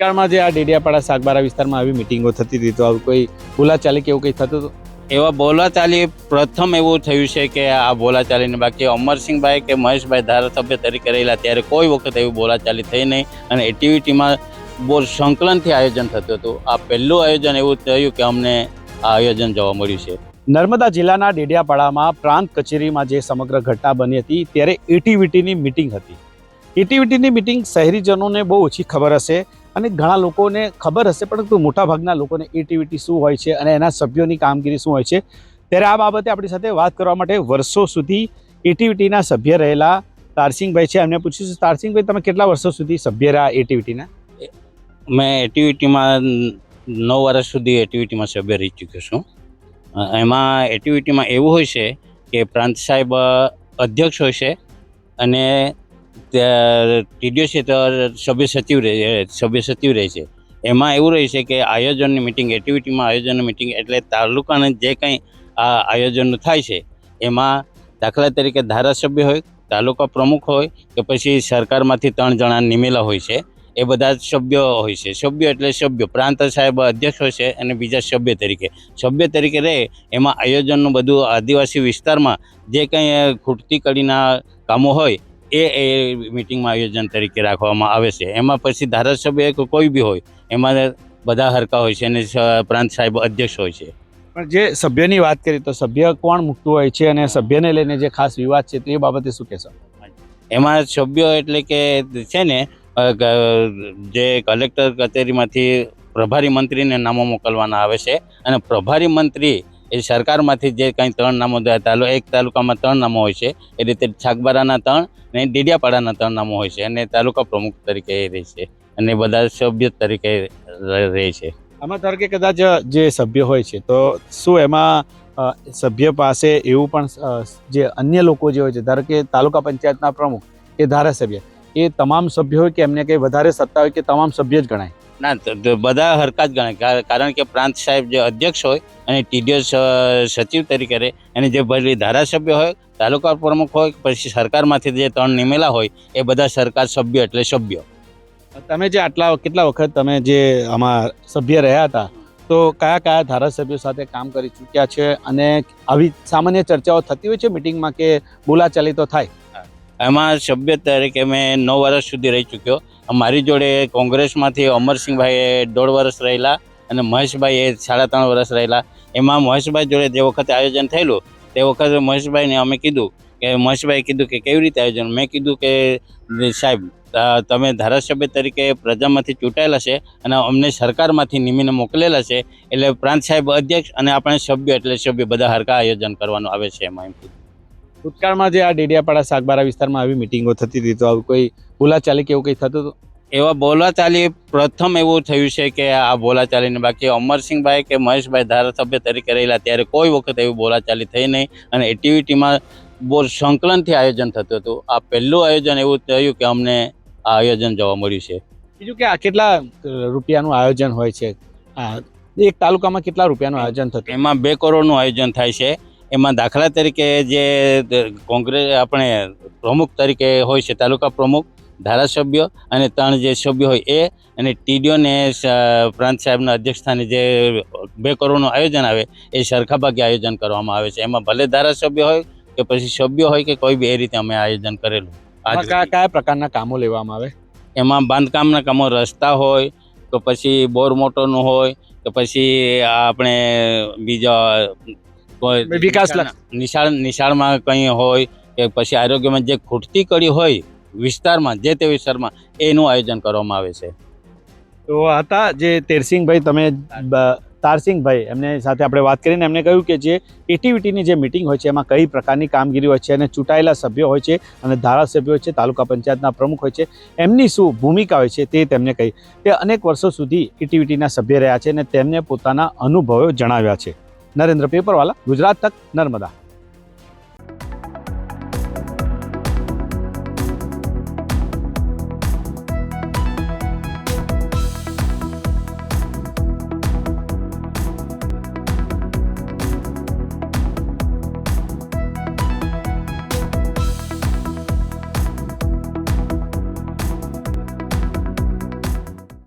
ભૂતકાળમાં જે આ ડેડિયાપાડા સાગબારા વિસ્તારમાં આવી મિટિંગો થતી હતી તો આવું કોઈ બોલાચાલી કે એવું કંઈ થતું હતું? એવા બોલાચાલી પ્રથમ એવું થયું છે કે આ બોલાચાલીને બાકી અમરસિંહભાઈ કે મહેશભાઈ ધારાસભ્ય તરીકે રહેલા ત્યારે કોઈ વખત એવી બોલાચાલી થઈ નહીં અને એક્ટિવિટીમાં બહુ સંકલનથી આયોજન થતું હતું. આ પહેલું આયોજન એવું થયું કે અમને આ આયોજન જોવા મળ્યું છે. નર્મદા જિલ્લાના ડેડિયાપાડામાં પ્રાંત કચેરીમાં જે સમગ્ર ઘટના બની હતી ત્યારે એટીવીટીની મિટિંગ હતી. એટીવીટીની મિટિંગ શહેરીજનોને બહુ ઓછી ખબર હશે અને ઘણા લોકોને ખબર હશે, પરંતુ મોટાભાગના લોકોને એટીવીટી શું હોય છે અને એના સભ્યોની કામગીરી શું હોય છે. ત્યારે આ બાબતે આપણી સાથે વાત કરવા માટે વર્ષો સુધી એટીવીટીના સભ્ય રહેલા તારસિંગભાઈ છે. એમને પૂછ્યું છે, તારસિંગભાઈ તમે કેટલા વર્ષો સુધી સભ્ય રહ્યા એટીવીટીના? મેં એક્ટિવિટીમાં 9 વર્ષ સુધી એક્ટિવિટીમાં સભ્ય રહી ચૂક્યો છું. એમાં એક્ટિવિટીમાં એવું હોય છે કે પ્રાંત સાહેબ અધ્યક્ષ હોય છે અને ટીડીઓ છે તો સભ્ય સચિવ રહે છે. એમાં એવું રહે છે કે આયોજનની મિટિંગ, એક્ટિવિટીમાં આયોજનની મિટિંગ એટલે તાલુકાના જે કંઈ આ આયોજન થાય છે એમાં દાખલા તરીકે ધારાસભ્ય હોય, તાલુકા પ્રમુખ હોય કે પછી સરકારમાંથી 3 જણા નિમેલા હોય છે, એ બધા સભ્યો હોય છે. સભ્ય એટલે સભ્ય પ્રાંત સાહેબ અધ્યક્ષ હોય છે અને બીજા સભ્ય તરીકે રહે. એમાં આયોજનનું બધું આદિવાસી વિસ્તારમાં જે કંઈ ખૂટતી કડીના કામો હોય એ મિટિંગમાં આયોજન તરીકે રાખવામાં આવે છે. એમાં પછી ધારાસભ્ય કોઈ બી હોય એમાં બધા હરકા હોય છે અને પ્રાંત સાહેબ અધ્યક્ષ હોય છે. પણ જે સભ્યની વાત કરી તો સભ્ય કોણ મૂકતું હોય છે અને સભ્યને લઈને જે ખાસ વિવાદ છે તો એ બાબતે શું કહેશો? એમાં સભ્યો એટલે કે છે ને જે કલેક્ટર કચેરીમાંથી પ્રભારી મંત્રીને નામો મોકલવાના આવે છે અને પ્રભારી મંત્રી એ સરકારમાંથી જે કંઈ 3 નામો એક તાલુકામાં 3 નામો હોય છે, એ રીતે સાગબારાના 3 અને ડેડિયાપાડાના 3 નામો હોય છે અને તાલુકા પ્રમુખ તરીકે એ રહે છે અને બધા સભ્ય તરીકે રહે છે. આમાં ધારો કે કદાચ જે સભ્ય હોય છે તો શું એમાં સભ્ય પાસે એવું પણ જે અન્ય લોકો જે હોય છે, ધારો કે તાલુકા પંચાયતના પ્રમુખ કે ધારાસભ્ય, એ તમામ સભ્ય હોય કે એમને કંઈ વધારે સત્તા હોય કે તમામ સભ્ય જ ગણાય? ના, તો બધા હરકા જ ગણાય. કારણ કે પ્રાંત સાહેબ જે અધ્યક્ષ હોય અને ટીડીઓ સચિવ તરીકે રહે અને જે ભલે ધારાસભ્ય હોય, તાલુકા પ્રમુખ હોય, પછી સરકારમાંથી જે 3 નિમેલા હોય એ બધા સરકાર સભ્ય એટલે સભ્યો. તમે જે કેટલા વખત તમે જે આમાં સભ્ય રહ્યા હતા તો કયા કયા ધારાસભ્યો સાથે કામ કરી ચૂક્યા છે અને આવી સામાન્ય ચર્ચાઓ થતી હોય છે મિટિંગમાં કે બોલાચાલી તો થાય? એમાં સભ્ય તરીકે મેં 9 વર્ષ સુધી રહી ચૂક્યો. મારી જોડે કોંગ્રેસમાંથી અમરસિંહભાઈ 1.5 વર્ષ રહેલા અને મહેશભાઈ 3.5 વર્ષ રહેલા. એમાં મહેશભાઈ જોડે જે વખતે આયોજન થયેલું તે વખતે મહેશભાઈને અમે કીધું કે કેવી રીતે આયોજન? મેં કીધું કે સાહેબ તમે ધારાસભ્ય તરીકે પ્રજામાંથી ચૂંટાયેલા છે અને અમને સરકારમાંથી નિમીને મોકલેલા છે, એટલે પ્રાંત સાહેબ અધ્યક્ષ અને આપણે સભ્ય એટલે સભ્ય બધા હરકા આયોજન કરવાનું આવે છે. એમાં એમ કીધું. ભૂતકાળમાં જે આ ડેડિયાપાડા સાગબારા વિસ્તારમાં આવી મિટિંગો થતી હતી તો આવું કોઈ બોલાચાલી કે એવું કંઈ થતું હતું? એવા બોલાચાલી પ્રથમ એવું થયું છે કે આ બોલાચાલીને બાકી અમરસિંહભાઈ કે મહેશભાઈ ધારાસભ્ય તરીકે રહેલા ત્યારે કોઈ વખત એવી બોલાચાલી થઈ નહીં અને એક્ટિવિટીમાં બહુ સંકલનથી આયોજન થતું હતું. આ પહેલું આયોજન એવું થયું કે અમને આ આયોજન જોવા મળ્યું છે. બીજું કે આ કેટલા રૂપિયાનું આયોજન હોય છે? એક તાલુકામાં કેટલા રૂપિયાનું આયોજન થતું? એમાં 2 કરોડનું આયોજન થાય છે. એમાં દાખલા તરીકે જે કોંગ્રેસ આપણે પ્રમુખ તરીકે હોય છે, તાલુકા પ્રમુખ, ધારાસભ્ય અને 3 જે સભ્યો હોય એ અને ટીડીઓને પ્રાંત સાહેબના અધ્યક્ષસ્થાને જે 2 કરોડનું આયોજન આવે એ સરખા ભાગે આયોજન કરવામાં આવે છે. એમાં ભલે ધારાસભ્ય હોય કે પછી સભ્ય હોય કે કોઈ બી, એ રીતે અમે આયોજન કરેલું. કયા પ્રકારના કામો લેવામાં આવે? એમાં બાંધકામના કામો, રસ્તા હોય તો પછી બોર મોટરનું હોય કે પછી આપણે બીજા કોઈ વિકાસ નિશાળમાં કંઈ હોય કે પછી આરોગ્યમાં જે ખૂટતી કડી હોય વિસ્તારમાં, જે તે વિસ્તારમાં એનું આયોજન કરવામાં આવે છે. તો હતા જે તારસિંગભાઈ, એમને સાથે આપણે વાત કરીને એમને કહ્યું કે જે એટીવીટીની જે મિટિંગ હોય છે એમાં કઈ પ્રકારની કામગીરી હોય છે અને ચૂંટાયેલા સભ્યો હોય છે અને ધારાસભ્યો હોય છે, તાલુકા પંચાયતના પ્રમુખ હોય છે, એમની શું ભૂમિકા હોય છે તે તેમને કહી. તે અનેક વર્ષો સુધી એટીવીટીના સભ્ય રહ્યા છે અને તેમને પોતાના અનુભવો જણાવ્યા છે. નરેન્દ્ર પેપરવાલા, ગુજરાત તક, નર્મદા.